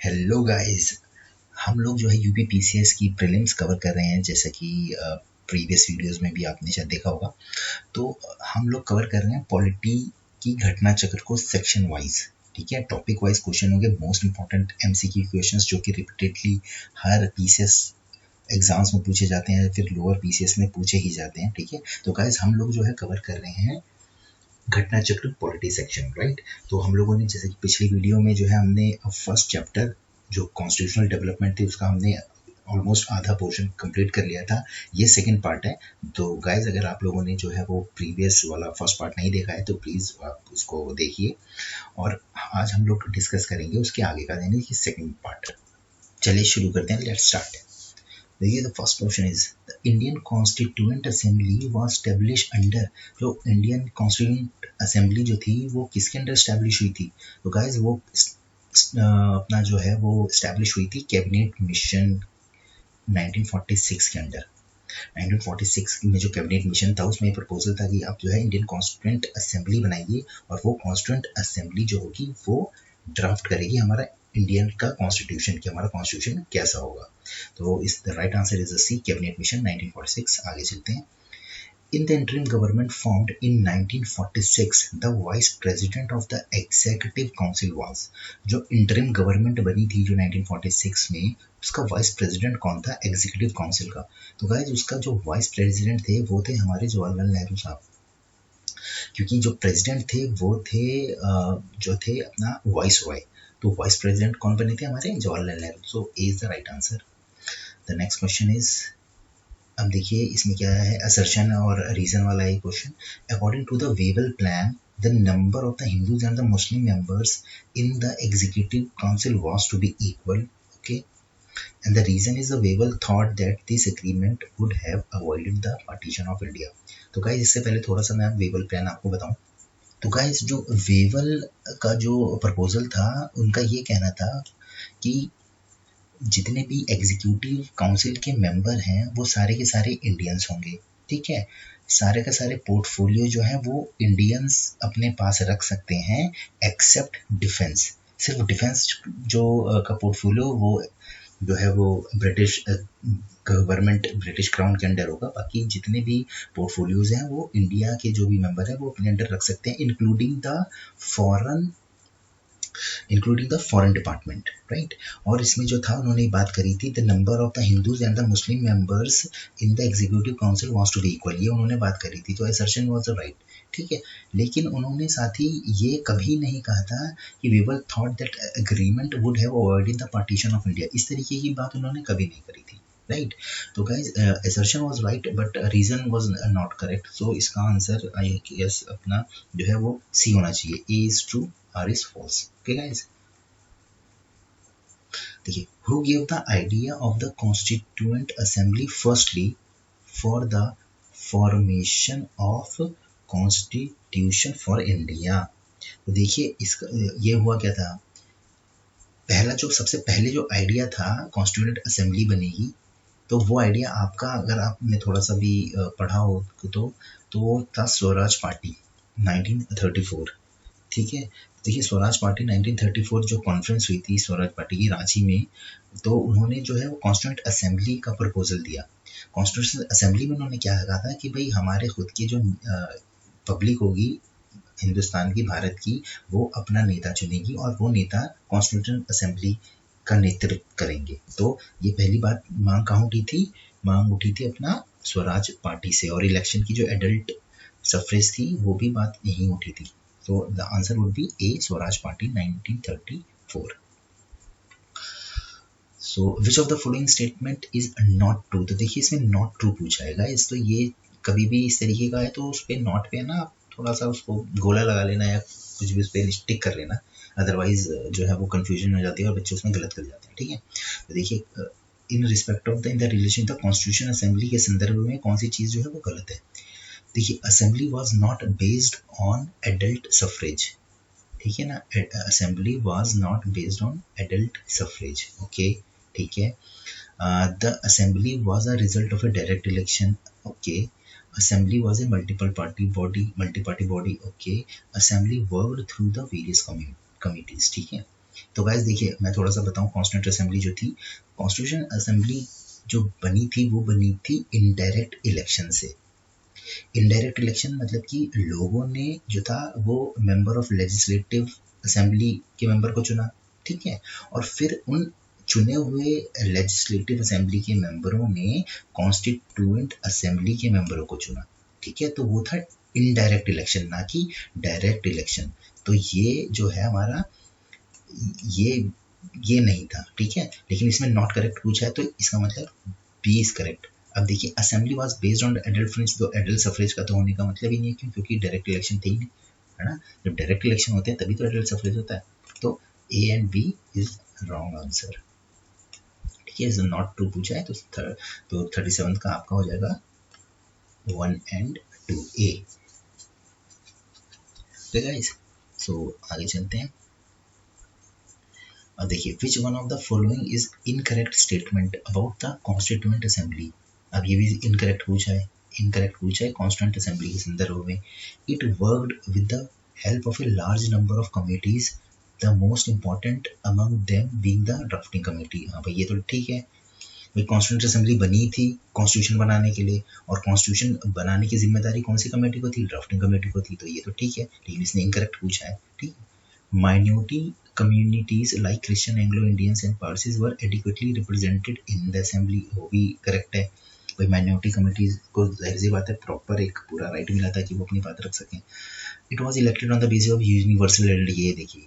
Hello guys. हम लोग जो है यूपीपीसीएस की प्रीलिम्स कवर कर रहे हैं, जैसा कि प्रीवियस वीडियोस में भी आपने शायद देखा होगा। तो हम लोग कवर कर रहे हैं पॉलिटी की घटना चक्र को सेक्शन वाइज। ठीक है, टॉपिक वाइज क्वेश्चन होंगे, मोस्ट इंपॉर्टेंट एमसीक्यू क्वेश्चंस जो कि रिपीटेडली हर पीसीएस एग्जाम्स में पूछे जाते हैं, फिर लोअर पीसीएस में पूछे ही जाते हैं। ठीक है, तो गाइस हम लोग जो है कवर कर रहे हैं घटना चक्र पॉलिटी सेक्शन, राइट। तो हम लोगों ने जैसे कि पिछली वीडियो में जो है हमने फर्स्ट चैप्टर जो कॉन्स्टिट्यूशनल डेवलपमेंट थी उसका हमने ऑलमोस्ट आधा पोर्शन कंप्लीट कर लिया था। ये सेकंड पार्ट है। तो गाइज अगर आप लोगों ने जो है वो प्रीवियस वाला फर्स्ट पार्ट नहीं देखा है तो प्लीज़ आप उसको देखिए। और आज हम लोग डिस्कस करेंगे उसके आगे का, यानी कि सेकंड पार्ट। चलिए शुरू करते हैं, लेट्स स्टार्ट। देखिए, the first question is the Indian constituent assembly was establish under. जो इंडियन कॉन्स्टिट्यूएंट असेंबली जो थी वो किसके अंडर स्टैब्लिश हुई थी? तो गाइज वो अपना जो है वो स्टैब्लिश हुई थी कैबिनेट मिशन 1946 के अंडर। 1946 में जो कैबिनेट मिशन था उसमें प्रपोजल था कि आप जो है इंडियन कॉन्स्टिट्यूएंट असेंबली बनाइए और वो कॉन्स्टिट्यूएंट असेंबली जो होगी वो ड्राफ्ट करेगी हमारा इंडियन का कॉन्स्टिट्यूशन, कि हमारा कॉन्स्टिट्यूशन कैसा होगा। तो इस the right answer is C, cabinet mission 1946। आगे चलते हैं। In the interim government formed in 1946, the vice president of the executive council was। जो interim government बनी थी जो 1946 में, उसका वाइस प्रेसिडेंट कौन था एग्जीक्यूटिव काउंसिल का? तो गाइज उसका जो वाइस प्रेसिडेंट थे वो थे हमारे जवाहरलाल नेहरू साहब, क्योंकि जो प्रेसिडेंट थे वो थे जो थे अपना वाइस रॉय। तो वाइस प्रेसिडेंट कौन बने थे हमारे? Jawaharlal Nehru. So A is the right answer. The next question is, अब देखिए इसमें क्या है, असर्शन और रीजन वाला ये question. According to the Wavell plan the number of the Hindus and the Muslim members in the executive council was to be equal. Okay, and the reason is the Wavell thought that this agreement would have avoided the partition of India. तो guys इससे पहले थोड़ा सा मैं Wavell plan आपको बताऊं। तो guys जो वेवल का जो प्रपोजल था उनका ये कहना था कि जितने भी एग्जीक्यूटिव काउंसिल के मेंबर हैं वो सारे के सारे इंडियंस होंगे। ठीक है, सारे का सारे पोर्टफोलियो जो है वो इंडियंस अपने पास रख सकते हैं एक्सेप्ट डिफेंस। सिर्फ डिफेंस जो का पोर्टफोलियो वो जो है वो ब्रिटिश गवर्नमेंट, ब्रिटिश क्राउन के अंडर होगा। बाकी जितने भी पोर्टफोलियोज हैं वो इंडिया के जो भी मेंबर हैं वो अपने अंडर रख सकते हैं, including the foreign department, right. और इसमें जो था उन्होंने बात करी थी the number of the Hindus and the Muslim members in the executive council was to be equal, ये उन्होंने बात करी थी। तो असर्शन वाज राइट। ठीक है, लेकिन उन्होंने साथ ही ये कभी नहीं कहा था कि we were thought that agreement would have avoided the partition of India. इस तरीके की बात उन्होंने कभी नहीं करी थी, राइट। तो guys assertion was right but reason was not correct. So इसका आंसर आई गेस अपना जो है वो सी होना चाहिए, A is true, R is false. Okay guys, देखिए, who gave the idea of the constituent assembly firstly for the formation of constitution for India। तो देखिए इसका ये हुआ क्या था, पहला जो सबसे पहले जो आइडिया था कॉन्स्टिट्यूएंट असेंबली बनेगी, तो वो आइडिया आपका अगर आपने थोड़ा सा भी पढ़ा हो तो वो था स्वराज पार्टी 1934। ठीक है, देखिए स्वराज पार्टी 1934 जो कॉन्फ्रेंस हुई थी स्वराज पार्टी की रांची में, तो उन्होंने जो है वो कॉन्स्टिट्यूएंट असेंबली का प्रपोजल दिया। कॉन्स्टिट्यूएंट असेंबली में उन्होंने क्या कहा था कि भाई हमारे खुद की जो पब्लिक होगी हिंदुस्तान की, भारत की, वो अपना नेता चुनेगी और वो नेता कॉन्स्टिट्यूएंट असेंबली का नेतृत्व करेंगे। तो ये पहली बात मांग कहाँ उठी थी? मांग उठी थी अपना स्वराज पार्टी से, और इलेक्शन की जो एडल्ट सफरेज थी वो भी बात यहीं उठी थी। So the answer would be A, Swaraj Party 1934. So which of the following statement is not true? तो देखिए इसमें not true पूछा है गाइस, तो ये कभी भी इस तरीके का है तो उस पे not पे ना आप थोड़ा सा उसको गोला लगा लेना या कुछ भी उस पे टिक कर लेना, अदरवाइज जो है वो कंफ्यूजन हो जाती है और बच्चे उसमें गलत कर जाते हैं। ठीक है, तो देखिए in respect of the in the relation the constitution assembly के संदर्भ में कौन सी चीज जो है वो गलत है। देखिए assembly was not based on adult suffrage. ठीक है ना, assembly was not based on adult suffrage. Okay, ठीक है। The assembly was a result of a direct election. Okay, assembly was a multi party body. Okay, assembly worked through the various committees. ठीक है, तो guys देखिए, मैं थोड़ा सा बताऊं, कॉन्स्टिट्यूंट असेंबली जो थी, कॉन्स्टिट्यूशन असेंबली जो बनी थी वो बनी थी इनडायरेक्ट इलेक्शन से। इनडायरेक्ट इलेक्शन मतलब कि लोगों ने जो था वो मेंबर ऑफ लेजिस्लेटिव असेंबली के मेंबर को चुना, ठीक है, और फिर उन चुने हुए लेजिस्लेटिव असेंबली के मेंबरों ने कॉन्स्टिट्यूएंट असेंबली के मेंबरों को चुना, ठीक है। तो वो था इनडायरेक्ट इलेक्शन, ना कि डायरेक्ट इलेक्शन। तो ये जो है हमारा, ये ये नहीं था, ठीक है। लेकिन इसमें नॉट करेक्ट पूछा है तो इसका मतलब बी इज करेक्ट। अब देखिए, assembly was based on adult French, तो एडल्ट सफरेज का तो होने का मतलब ही नहीं है, क्यों, क्योंकि डायरेक्ट इलेक्शन थे ही नहीं, है ना। जब डायरेक्ट इलेक्शन होते हैं तभी तो एडल्ट सफरेज होता है। तो A and B is wrong answer, ठीक है। नॉट ट्रू पूछा है तो 37 का आपका हो जाएगा 1 एंड 2 ए। तो गाइस, सो आगे चलते हैं। अब देखिए, which one of the following is incorrect statement about the constituent assembly. अब ये भी इनकरेक्ट पूछा है, इनकरेक्ट पूछा है कॉन्स्टिट्यूएंट असेंबली के संदर्भ में। It worked with the help of a large number of committees, the most important among them being the drafting committee. हाँ भाई, ये तो ठीक है भाई, कॉन्स्टिट्यूएंट असेंबली बनी थी कॉन्स्टिट्यूशन बनाने के लिए, और कॉन्स्टिट्यूशन बनाने की जिम्मेदारी कौन सी कमेटी को थी, ड्राफ्टिंग कमेटी को थी, तो ये तो ठीक है। लेकिन इसने इनकरेक्ट पूछा है, ठीक है। Minority communities like Christian, Anglo-Indians and Parsis were adequately represented in the assembly, वो भी करेक्ट है भाई। माइनॉरिटी कम्युनिटीज को जाहिर सी बात है प्रॉपर एक पूरा राइट मिला था कि वो अपनी बात रख सकें। It was elected on the basis of universal adult, ये देखिए,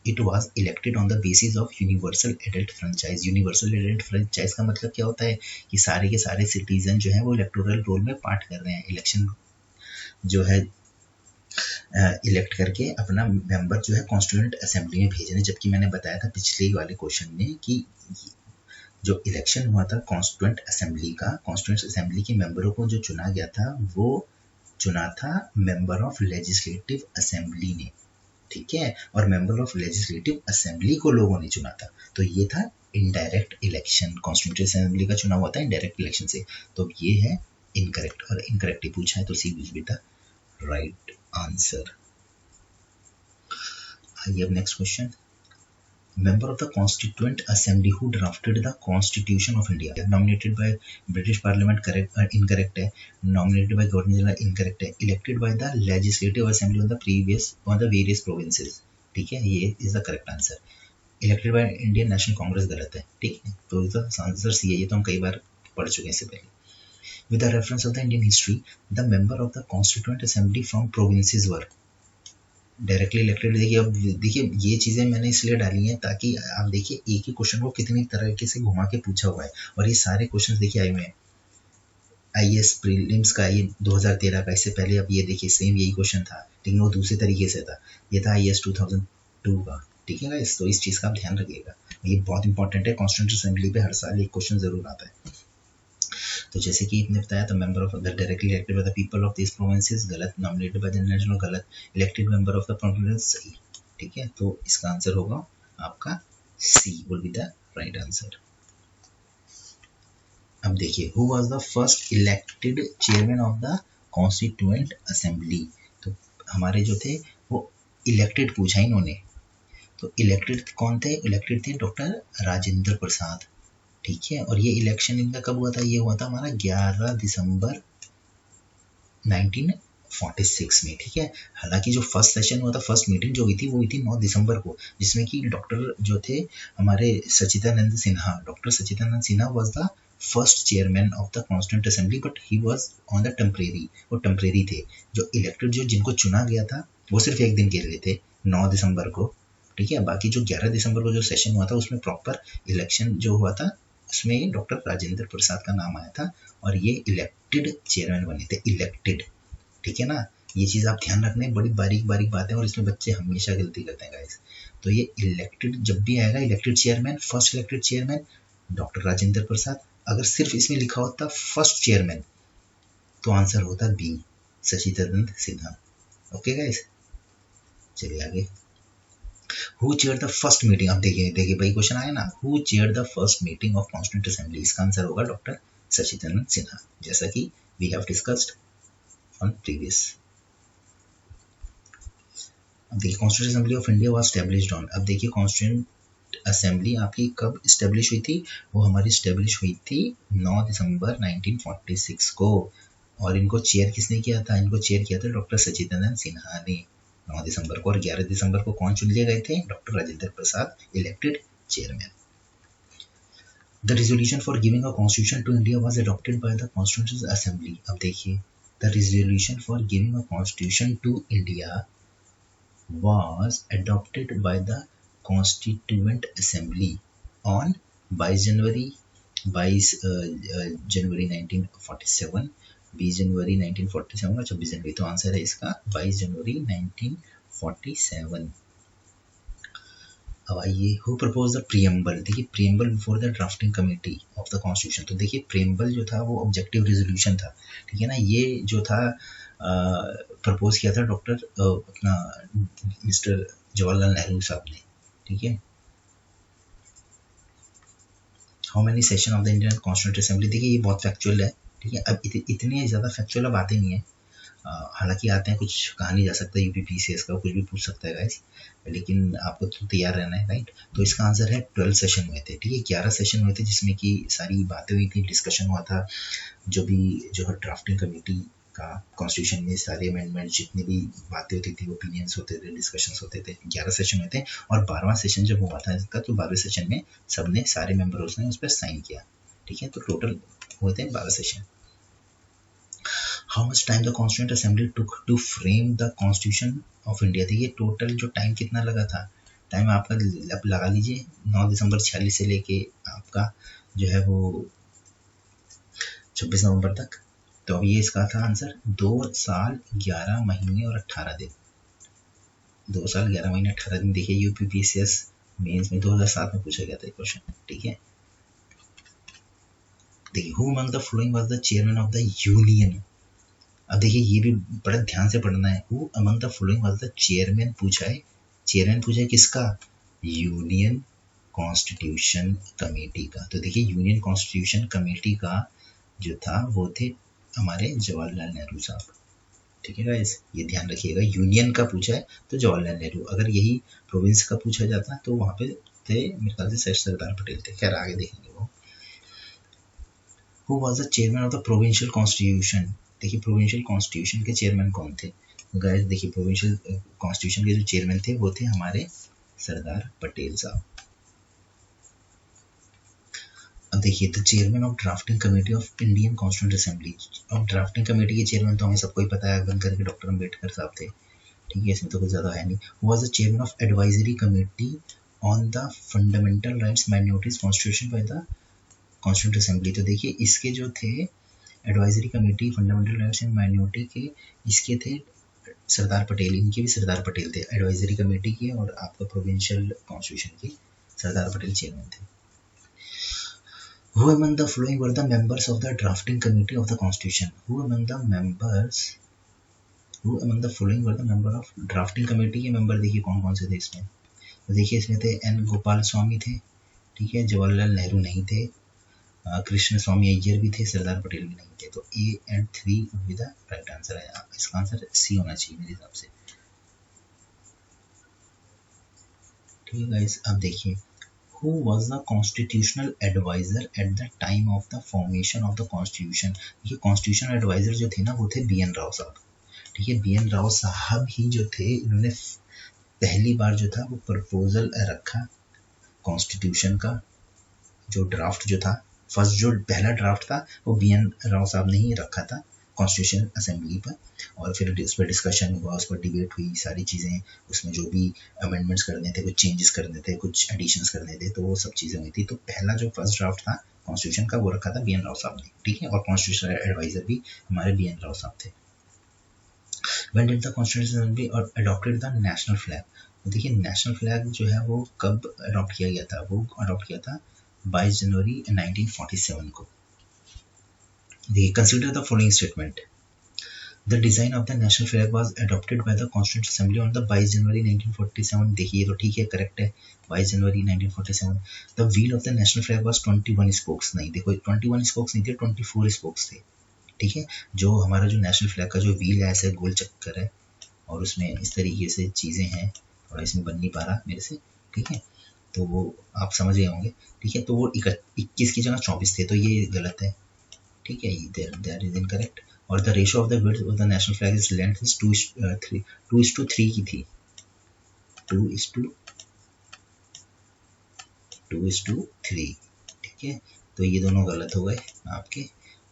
it was elected on the basis of universal adult franchise. Universal adult franchise का मतलब क्या होता है कि सारे के सारे सिटीजन जो है वो इलेक्टोरल रोल में पार्ट कर रहे हैं, इलेक्शन जो है इलेक्ट करके अपना मेंबर जो है कॉन्स्टिट्यूएंट असेंबली में भेजने। जबकि मैंने बताया था पिछले वाले क्वेश्चन में कि जो इलेक्शन हुआ था कॉन्स्टिट्यूएंट असेंबली का, कॉन्स्टिट्यूएंट असेंबली के मेंबरों को जो चुना गया था वो चुना था मेंबर ऑफ लेजिस्लेटिव असेंबली ने, ठीक है। और मेंबर ऑफ लेजिस्लेटिव असेंबली को लोगों ने चुना था, तो ये था इनडायरेक्ट इलेक्शन। कॉन्स्टिट्यूएंट असेंबली का चुनाव हुआ था इनडायरेक्ट इलेक्शन से, तो ये है इनकरेक्ट, और इनकरेक्ट ही पूछा है तो C will be the right answer. आइए अब next question. Member of the Constituent Assembly who drafted the Constitution of India, nominated by British Parliament, correct, incorrect है, nominated by Governor General, incorrect है, elected by the Legislative Assembly on the various provinces, ठीक है, ये is the correct answer. Elected by Indian National Congress गलत है, ठीक है, तो इसका आंसर सी है, ये तो हम कई बार पढ़ चुके हैं इससे पहले। With the reference of the Indian history, the member of the Constituent Assembly from provinces were directly elected. देखिए, अब देखिए ये चीज़ें मैंने इसलिए डाली हैं ताकि आप देखिए एक ही क्वेश्चन को कितनी तरीके से घुमा के पूछा हुआ है, और ये सारे क्वेश्चन देखिए आए हुए हैं आईएएस प्रीलिम्स का, ये 2013 का, इससे पहले अब ये देखिए सेम यही क्वेश्चन था, लेकिन वो दूसरे तरीके से था, ये था आईएएस 2002 का, ठीक है गाइस। तो इस चीज़ का आप ध्यान रखिएगा, ये बहुत इंपॉर्टेंट है, कॉन्स्टिट्यूएंट असेंबली पे हर साल एक क्वेश्चन जरूर आता है। तो जैसे कि आपने बताया था, member of the directly elected by the people of this provinces गलत, नॉमिनेटेड बाय द नेशनल गलत, elected member of the province सही, ठीक है। तो इसका आंसर होगा आपका C will be the right answer. अब देखिए, who was the first elected chairman of the constituent assembly. तो हमारे जो थे वो इलेक्टेड पूछा इन्होंने, तो इलेक्टेड कौन थे, इलेक्टेड थे डॉक्टर राजेंद्र प्रसाद, ठीक है। और ये इलेक्शन इनका कब हुआ था, ये हुआ था हमारा 11 दिसंबर 1946 में, ठीक है। हालांकि जो फर्स्ट सेशन हुआ था, फर्स्ट मीटिंग जो हुई थी वो हुई थी 9 दिसंबर को, जिसमें कि डॉक्टर जो थे हमारे Sachchidanand Sinha, doctor Sachchidanand Sinha was the first chairman of the constituent assembly, but he was on the temporary, वो टेम्परेरी थे। जो इलेक्टेड, जो जिनको चुना गया था वो सिर्फ एक दिन के लिए थे, 9 दिसंबर को, ठीक है। बाकी जो 11 दिसंबर को जो सेशन हुआ था उसमें प्रॉपर इलेक्शन जो हुआ था उसमें डॉक्टर राजेंद्र प्रसाद का नाम आया था, और ये इलेक्टेड चेयरमैन बने थे, इलेक्टेड, ठीक है ना। ये चीज़ आप ध्यान रखना है, बड़ी बारीक बारीक बातें, और इसमें बच्चे हमेशा गलती करते हैं गाइस। तो ये इलेक्टेड जब भी आएगा, elected chairman, first elected chairman doctor Rajendra Prasad, अगर सिर्फ इसमें लिखा होता फर्स्ट चेयरमैन तो आंसर होता B, Sachchidanand Sinha. Okay guys, चलिए आगे। Who chair the first meeting, अब देखिए भाई क्वेश्चन आया ना, who chair the first meeting of constituent assembly, इसका आंसर होगा डॉक्टर सच्चिदानंद सिन्हा, जैसा कि we have discussed on previous. अब देखिए constituent assembly of India was established on, अब देखिए कॉन्स्टिट्यूंट असेंबली आपकी कब इस्टेब्लिश हुई थी, वो हमारी इस्टेब्लिश हुई थी 9 दिसंबर 1946 को। और इनको चेयर किसने किया था, इनको चेयर किया था डॉक्टर सचिदानंद सिन्हा ने 9 दिसंबर को। और 11 दिसंबर को कौन चुन लिए गए थे, doctor Rajendra Prasad elected chairman. The resolution for giving a constitution to India was adopted by the Constituent Assembly. अब देखिए the resolution for giving a constitution to India was adopted by the Constituent Assembly on 22 जनवरी 1947, 20 जनवरी 1947 और 26 जनवरी। तो answer है इसका 22 जनवरी 1947। अब आइए who propose the preamble. देखिए preamble before the drafting committee of the constitution. तो देखिए प्रियम्बल जो था वो ऑब्जेक्टिव रेजोल्यूशन था, ठीक है ना। ये जो था प्रपोज किया था डॉक्टर अपना मिस्टर जवाहरलाल नेहरू साहब ने, ठीक है। How many session of the Indian constituent assembly, देखिए ये बहुत फैक्चुअल है, ठीक है। अब इतने ज़्यादा फैक्चुअल अब आते नहीं है, हालांकि आते हैं, कुछ कहा नहीं जा सकता, यूपीपीसीएस का कुछ भी पूछ सकता है गाइस, लेकिन आपको तो तैयार रहना है, राइट। तो इसका आंसर है 12 सेशन हुए थे, ठीक है। 11 सेशन हुए थे जिसमें कि सारी बातें हुई थी, डिस्कशन हुआ था, जो है ड्राफ्टिंग कमेटी का कॉन्स्टिट्यूशन में सारे अमेंडमेंट जितनी भी बातें होती थी, ओपिनियंस होते थे, डिस्कशंस होते थे। 11 सेशन हुए थे और 12वां सेशन जब हुआ था इसका, तो 12वें सेशन में सबने सारे मेंबर्स ने उस पर साइन किया, ठीक है। तो टोटल हुए थे 12 session. How much time the constituent assembly took to frame the constitution of India. देखिए टोटल जो टाइम कितना लगा था, टाइम आपका लगा लीजिए 9 दिसंबर 46 से लेके आपका जो है वो 26 नवंबर तक। तो अब ये इसका था आंसर 2 साल 11 महीने और 18 दिन। 2 साल 11 महीने 18 दिन। देखिए यूपीपीसीएस मेंस में 2007 में पूछा गया था क्वेश्चन, ठीक है। देखिए who among the following was the chairman of the union. अब देखिए ये भी बड़ा ध्यान से पढ़ना है। Who among the following was the chairman पूछा है, चेयरमैन पूछा है किसका, यूनियन कॉन्स्टिट्यूशन कमेटी का। तो देखिए यूनियन कॉन्स्टिट्यूशन कमेटी का जो था वो थे हमारे जवाहरलाल नेहरू साहब, ठीक है गाइस, ये ध्यान रखिएगा। यूनियन का पूछा है तो जवाहरलाल नेहरू, अगर यही प्रोविंस का पूछा जाता तो वहां पे थे मेरे ख्याल से सरदार पटेल थे। खैर आगे देखेंगे वो। Who was the chairman of the provincial constitution. देखिए प्रोविंशियल कॉन्स्टिट्यूशन के चेयरमैन कौन थे गाइस, देखिए प्रोविंशियल कॉन्स्टिट्यूशन के जो चेयरमैन थे वो थे हमारे सरदार पटेल साहब। अब देखिए the chairman of drafting committee of Indian constituent assembly. अब ड्राफ्टिंग कमेटी के चेयरमैन तो हमें सबको ही पता है, बन करके डॉक्टर अम्बेडकर साहब थे, ठीक है, इसमें तो कुछ ज्यादा है नहीं। Was the chairman of advisory committee on the fundamental rights minorities constitution by the constituent assembly. तो देखिए इसके जो थे advisory committee fundamental rights and minority के, इसके थे सरदार पटेल, इनके भी सरदार पटेल थे एडवाइजरी कमेटी के, और आपका प्रोविंशियल कॉन्स्टिट्यूशन के सरदार पटेल चेयरमैन थे। Who among the following were the members of the drafting committee of the constitution? Who among the following were the member of drafting committee के मेंबर देखिए कौन कौन से थे इसमें। तो देखिए इसमें थे एन गोपाल स्वामी थे, ठीक है, जवाहरलाल नेहरू नहीं थे, कृष्ण स्वामी अय्यर भी थे, सरदार पटेल भी नहीं थे। तो A and 3 would be the right answer है। इसका आंसर सी होना चाहिए मेरे हिसाब से, ठीक है गाइस। अब देखिए Who was the constitutional advisor at the time of the formation of the constitution? ये constitutional advisor जो थे ना वो थे BN राव साहब, ठीक है। BN राव साहब ही जो थे, इन्होंने पहली बार जो था वो प्रपोजल रखा कॉन्स्टिट्यूशन का, जो ड्राफ्ट जो था, फर्स्ट जो पहला ड्राफ्ट था वो BN राव साहब ने ही रखा था कॉन्स्टिट्यूशन असेंबली पर, और फिर उस पर डिस्कशन हुआ, उस पर डिबेट हुई, सारी चीज़ें, उसमें जो भी अमेंडमेंट्स करने थे, कुछ चेंजेस करने थे, कुछ एडिशंस करने थे, तो वो सब चीज़ें हुई थी। तो पहला जो फर्स्ट ड्राफ्ट था कॉन्स्टिट्यूशन का वो रखा था BN राव साहब ने, ठीक है, और कॉन्स्टिट्यूशनल एडवाइजर भी हमारे BN राव साहब थे। When did the Constitution Assembly adopted the national flag? तो देखिए नेशनल फ्लैग जो है वो कब अडॉप्ट किया गया था, वो अडॉप्ट किया था 22 जनवरी 1947 को। देखिए consider the following statement. The design of the national flag was adopted by the Constituent Assembly on the 22 जनवरी 1947। देखिए तो ठीक है, करेक्ट है, 22 जनवरी 1947। The wheel of the national flag was 21 spokes। नहीं, देखो 21 spokes नहीं थे, 24 spokes थे, ठीक है। जो हमारा जो नेशनल फ्लैग का जो व्हील है ऐसे गोल चक्कर है, और उसमें इस तरीके से चीज़ें हैं, थोड़ा इसमें बन नहीं पा रहा मेरे से, ठीक है, तो वो आप समझ गए होंगे, ठीक है। तो वो 21 की जगह 24 थे, तो ये गलत है, ठीक है, दैट इज इनकरेक्ट। और the ratio of the width of the national flag is length is 2:3 की थी, 2:3, ठीक है। तो ये दोनों गलत हो गए आपके,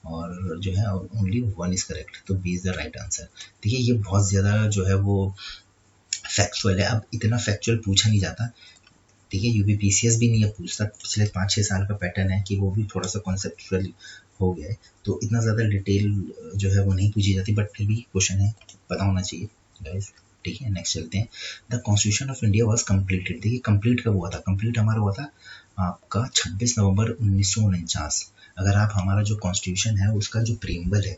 और जो है ओनली 1 इज करेक्ट, तो B is the right answer. देखिए ये बहुत ज़्यादा जो है वो फैक्चुअल है, अब इतना फैक्चुअल पूछा नहीं जाता, ठीक है, यूपीपीसीएस भी नहीं है पूछता, पिछले 5-6 साल का पैटर्न है कि वो भी थोड़ा सा कॉन्सेप्चुअल हो गया है, तो इतना ज़्यादा डिटेल जो है वो नहीं पूछी जाती, बट फिर भी क्वेश्चन है, पता होना चाहिए गाइस, ठीक है। नेक्स्ट चलते हैं, the constitution of India was completed. देखिए कंप्लीट कब हुआ था, कंप्लीट हमारा हुआ था आपका 26 नवंबर 1949। अगर आप हमारा जो कॉन्स्टिट्यूशन है उसका जो प्रीएम्बल है,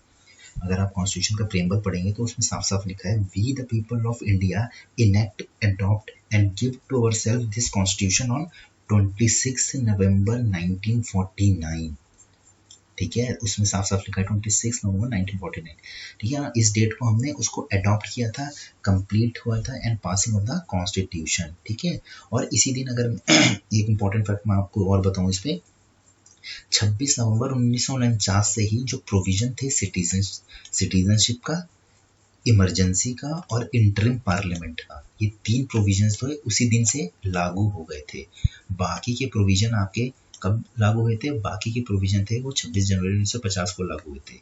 अगर आप कॉन्स्टिट्यूशन का प्रीएम्बल पढ़ेंगे तो उसमें साफ साफ लिखा है, we the people of India enact, adopt and give to ourself this constitution on 26 November 1949, ठीक है, उसमें साफ साफ लिखा है 26 नवंबर 1949, ठीक है। इस डेट को हमने उसको अडॉप्ट किया था, कंप्लीट हुआ था and passing of the constitution, ठीक है। और इसी दिन अगर एक इंपॉर्टेंट फैक्ट मैं आपको और बताऊं इस पे, 26 नवंबर 1949 से ही जो प्रोविजन थे सिटीजनशिप का, इमरजेंसी का और इंटरिम पार्लियामेंट का, ये 3 प्रोविजंस तो उसी दिन से लागू हो गए थे। बाकी के प्रोविजन आपके कब लागू हुए थे, बाकी के प्रोविजन थे वो 26 जनवरी 1950 को लागू हुए थे,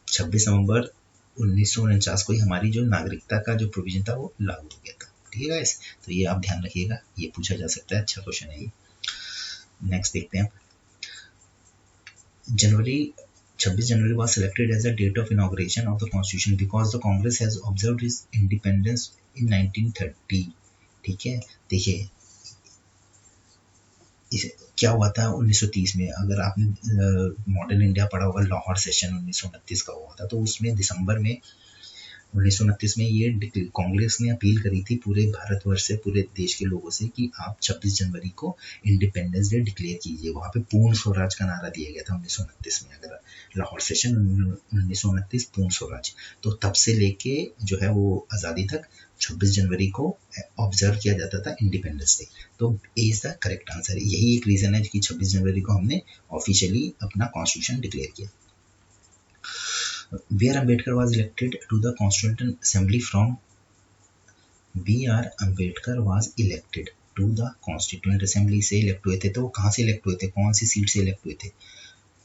26 नवंबर 1949 को ही हमारी जो नागरिकता का जो प्रोविजन था वो लागू हो गया था, ठीक है गाइस। तो ये आप ध्यान रखिएगा, ये पूछा जा सकता है, अच्छा क्वेश्चन है ये। नेक्स्ट देखते हैं, January 26 January was selected as the date of inauguration of the constitution because the Congress has observed its independence in 1930, ठीक है। देखिए क्या हुआ था 1930 में, अगर आपने मॉडर्न इंडिया पढ़ा होगा, लाहौर सेशन 1929 का हुआ था, तो उसमें दिसंबर में 1929 में ये कांग्रेस ने अपील करी थी पूरे भारतवर्ष से, पूरे देश के लोगों से कि आप 26 जनवरी को इंडिपेंडेंस डे डिक्लेयर कीजिए। वहाँ पे पूर्ण स्वराज का नारा दिया गया था 1929 में, अगर लाहौर सेशन 1929 पूर्ण स्वराज, तो तब से लेके जो है वो आज़ादी तक 26 जनवरी को ऑब्जर्व किया जाता था इंडिपेंडेंस डे, तो ए इज द करेक्ट आंसर। यही एक रीज़न है कि 26 जनवरी को हमने ऑफिशियली अपना कॉन्स्टिट्यूशन डिक्लेयर किया। B.R. Ambedkar was elected to the Constituent Assembly from B.R. Ambedkar was elected to the Constituent Assembly से इलेक्ट हुए थे, तो वो कहाँ से इलेक्ट हुए थे, कौन सी सीट से इलेक्ट हुए थे,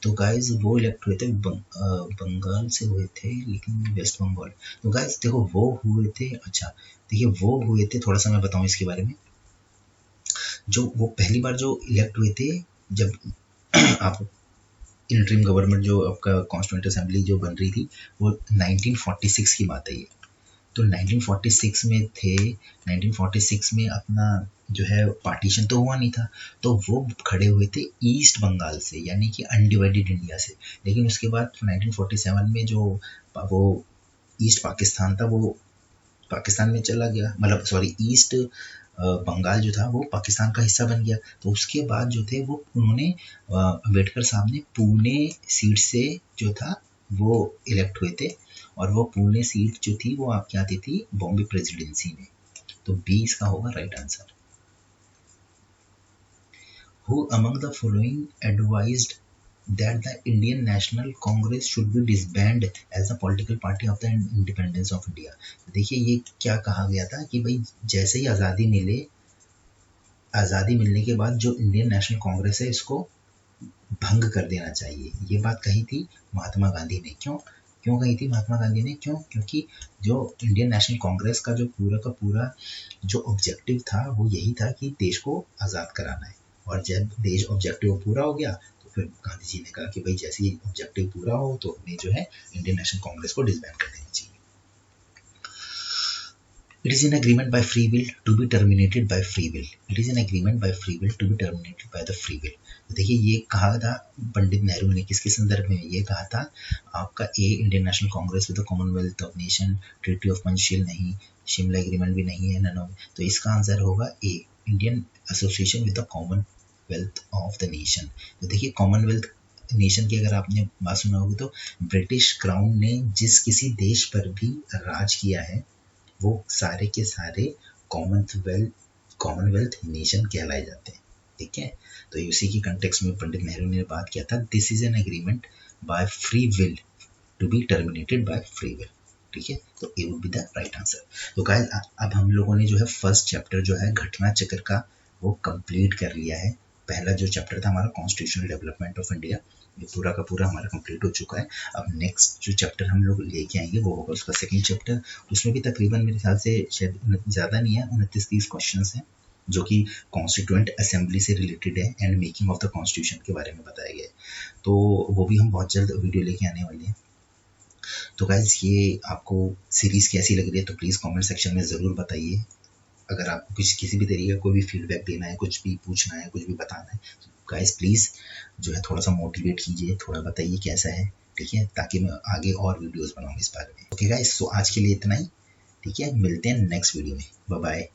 तो गाइज वो इलेक्ट हुए थे बंगाल से हुए थे, लेकिन वेस्ट बंगाल, तो गाइज देखो वो हुए थे, अच्छा देखिए वो हुए थे, थोड़ा सा मैं बताऊँ इसके बारे में, जो वो पहली बार जो इलेक्ट हुए थे, जब आप इंटरिम गवर्नमेंट जो आपका कॉन्स्टिट्यूंट असेंबली जो बन रही थी वो 1946 की बात है ये, तो 1946 में थे, 1946 में अपना जो है पार्टीशन तो हुआ नहीं था, तो वो खड़े हुए थे ईस्ट बंगाल से, यानी कि अनडिवाइडेड इंडिया से, लेकिन उसके बाद 1947 में जो वो ईस्ट पाकिस्तान था वो पाकिस्तान में चला गया, मतलब सॉरी ईस्ट बंगाल जो था वो पाकिस्तान का हिस्सा बन गया, तो उसके बाद जो थे वो उन्होंने अम्बेडकर साहब ने पुणे सीट से जो था वो इलेक्ट हुए थे, और वो पुणे सीट जो थी वो आपकी आती थी बॉम्बे प्रेसिडेंसी में, तो बी इसका होगा right answer. Who among the following advised that the Indian National Congress should be disbanded as the political party of the independence of India? देखिए ये क्या कहा गया था कि भाई जैसे ही आज़ादी मिलने के बाद जो इंडियन नेशनल कांग्रेस है इसको भंग कर देना चाहिए, ये बात कही थी महात्मा गांधी ने। क्यों कही थी महात्मा गांधी ने, क्योंकि जो इंडियन नेशनल कांग्रेस का जो पूरा जो ऑब्जेक्टिव था वो यही था कि देश को आज़ाद कराना है, और जब देश ऑब्जेक्टिव पूरा हो गया तो फिर गांधी जी ने कहा कि भाई जैसे ही ऑब्जेक्टिव पूरा हो तो हमें जो है इंडियन नेशनल कांग्रेस को डिसबैंड कर देना चाहिए। It is an agreement by free will to be terminated by free will. It is an agreement by free will to be terminated by the free will. तो देखिए ये कहा था पंडित नेहरू ने, किसके संदर्भ में ये कहा था, आपका A Indian National Congress with the Commonwealth of Nation, treaty of Panchsheel नहीं, शिमला एग्रीमेंट भी नहीं है, नन ऑफ, तो इसका आंसर होगा A Indian association with the Commonwealth of the nation. तो देखिए कॉमनवेल्थ नेशन की अगर आपने बात सुना होगी तो ब्रिटिश क्राउन ने जिस किसी देश पर भी राज किया है वो सारे के सारे कॉमनवेल्थ नेशन कहलाए जाते हैं। ठीक है, तो उसी की कंटेक्स्ट में पंडित नेहरू ने बात किया था, this is an agreement by free will to be terminated by free will. ठीक है, तो ये would be the right answer. तो गाइस अब हम लोगों ने जो है फर्स्ट चैप्टर जो है घटना चक्र का वो कंप्लीट कर लिया है। पहला जो चैप्टर था हमारा कॉन्स्टिट्यूशनल डेवलपमेंट ऑफ इंडिया, ये पूरा का पूरा हमारा कंप्लीट हो चुका है। अब नेक्स्ट जो चैप्टर हम लोग लेके आएंगे वो होगा उसका सेकंड चैप्टर। उसमें भी तकरीबन मेरे ख्याल से शायद ज़्यादा नहीं है, 29-30 क्वेश्चन हैं जो कि कॉन्स्टिट्यूएंट असेंबली से रिलेटेड है and making of the constitution के बारे में बताया गया है। तो वो भी हम बहुत जल्द वीडियो लेके आने वाले हैं। तो गाइज ये आपको सीरीज़ कैसी लग रही है तो प्लीज़ कमेंट सेक्शन में ज़रूर बताइए। अगर आपको किसी भी तरीके का कोई भी फीडबैक देना है, कुछ भी पूछना है, कुछ भी बताना है, तो गाइज प्लीज़ जो है थोड़ा सा मोटिवेट कीजिए, थोड़ा बताइए कैसा है। ठीक है, ताकि मैं आगे और वीडियोस बनाऊँ इस बारे में। ओके गाइज, सो आज के लिए इतना ही। ठीक है, मिलते हैं नेक्स्ट वीडियो में। Bye bye.